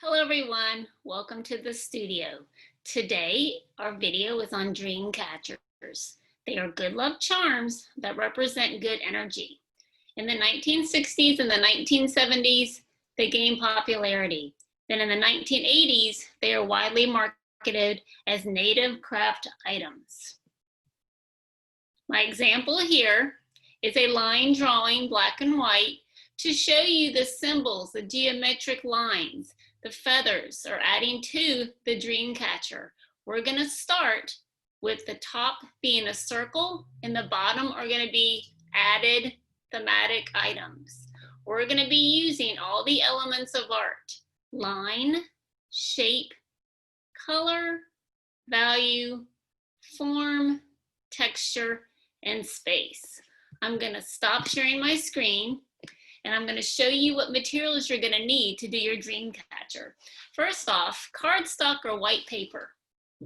Hello everyone, welcome to the studio. Today our video is on Dreamcatchers. They are good luck charms that represent good energy. In the 1960s and the 1970s, they gained popularity. Then in the 1980s, they are widely marketed as native craft items. My example here is a line drawing black and white to show you the symbols, the geometric lines, the feathers are adding to the Dreamcatcher. We're going to start with the top being a circle and the bottom are going to be added thematic items. We're going to be using all the elements of art: line, shape, color, value, form, texture, and space. I'm going to stop sharing my screen and I'm going to show you what materials you're going to need to do your Dreamcatcher. First off, cardstock or white paper.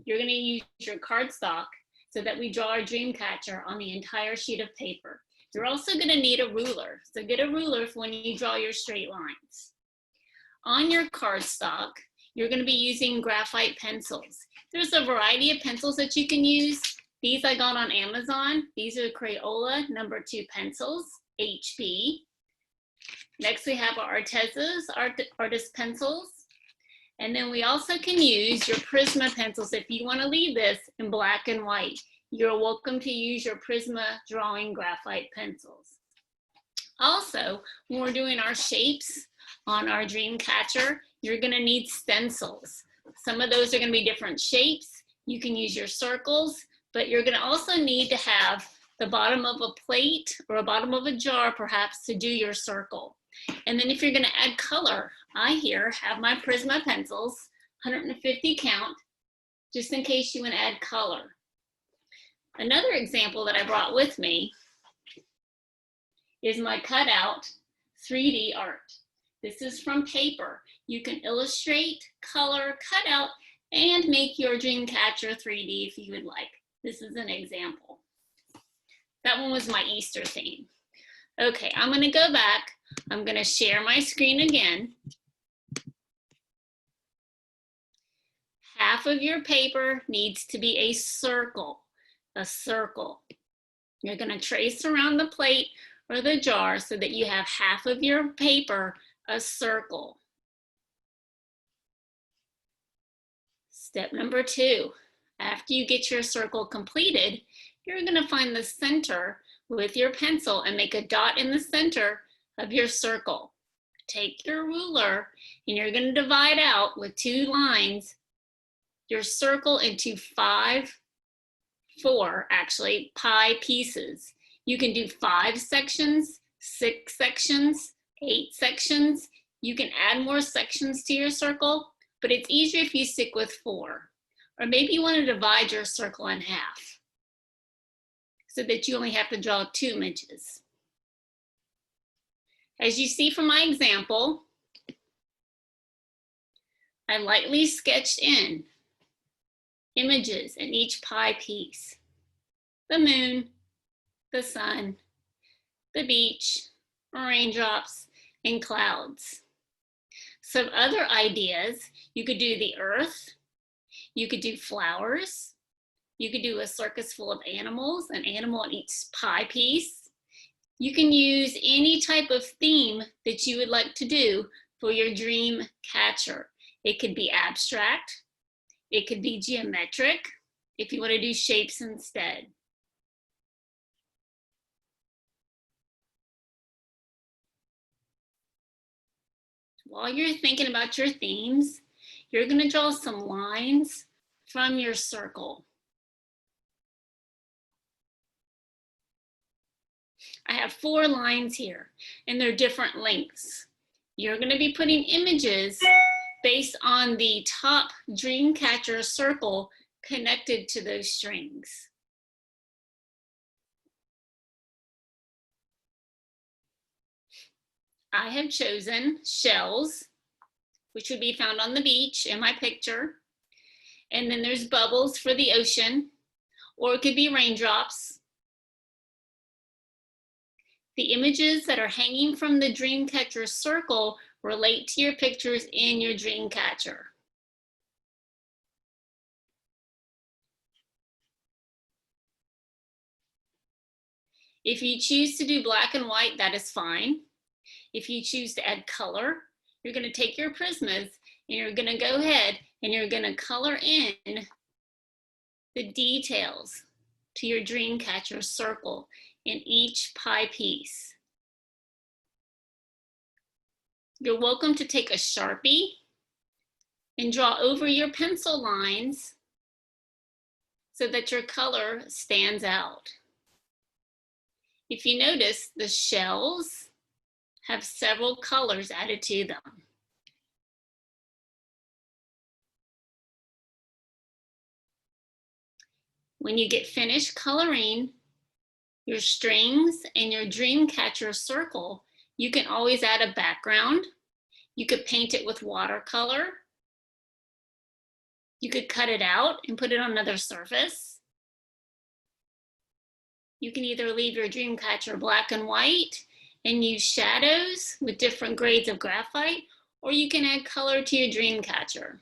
You're going to use your cardstock so that we draw our Dreamcatcher on the entire sheet of paper. You're also going to need a ruler, so get a ruler for when you draw your straight lines. On your cardstock, you're going to be using graphite pencils. There's a variety of pencils that you can use. These I got on Amazon. These are Crayola #2 pencils, HB. Next, we have our Artezas, artist pencils. And then we also can use your Prisma pencils if you want to leave this in black and white. You're welcome to use your Prisma drawing graphite pencils. Also, when we're doing our shapes on our Dreamcatcher, you're going to need stencils. Some of those are going to be different shapes. You can use your circles, but you're going to also need to have the bottom of a plate or a bottom of a jar perhaps to do your circle. And then if you're going to add color, I here have my Prisma pencils, 150 count, just in case you want to add color. Another example that I brought with me is my cutout 3D art. This is from paper. You can illustrate, color, cut out, and make your Dreamcatcher 3D if you would like. This is an example. That one was my Easter theme. Okay, I'm going to go back. I'm going to share my screen again. Half of your paper needs to be a circle. A circle. You're going to trace around the plate or the jar so that you have half of your paper a circle. Step number 2. After you get your circle completed, you're going to find the center with your pencil and make a dot in the center of your circle. Take your ruler and you're going to divide out with 2 lines your circle into 4 pie pieces. You can do 5 sections, 6 sections, 8 sections. You can add more sections to your circle, but it's easier if you stick with 4. Or maybe you want to divide your circle in half so that you only have to draw 2 images. As you see from my example, I lightly sketched in images in each pie piece. The moon, the sun, the beach, raindrops, and clouds. Some other ideas, you could do the earth, you could do flowers, you could do a circus full of animals, an animal in each pie piece. You can use any type of theme that you would like to do for your Dreamcatcher. It could be abstract, it could be geometric, if you want to do shapes instead. While you're thinking about your themes, you're going to draw some lines from your circle. I have 4 lines here, and they're different lengths. You're going to be putting images based on the top Dreamcatcher circle connected to those strings. I have chosen shells, which would be found on the beach in my picture. And then there's bubbles for the ocean, or it could be raindrops. The images that are hanging from the Dreamcatcher circle relate to your pictures in your Dreamcatcher. If you choose to do black and white, that is fine. If you choose to add color, you're going to take your Prismas and you're going to go ahead and you're going to color in the details to your Dreamcatcher circle in each pie piece. You're welcome to take a Sharpie and draw over your pencil lines so that your color stands out. If you notice, the shells have several colors added to them. When you get finished coloring your strings and your Dreamcatcher circle, you can always add a background. You could paint it with watercolor. You could cut it out and put it on another surface. You can either leave your Dreamcatcher black and white and use shadows with different grades of graphite, or you can add color to your Dreamcatcher.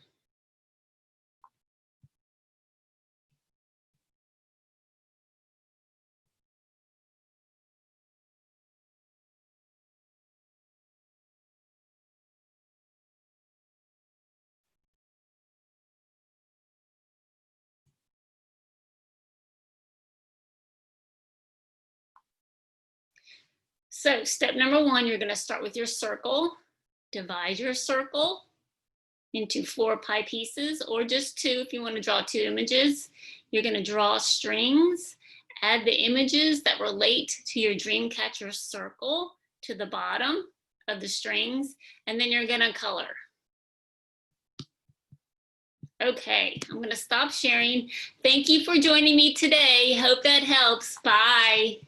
So step number one, you're going to start with your circle. Divide your circle into 4 pie pieces, or just 2 if you want to draw 2 images. You're going to draw strings, add the images that relate to your Dreamcatcher circle to the bottom of the strings, and then you're going to color. Okay, I'm going to stop sharing. Thank you for joining me today. Hope that helps. Bye.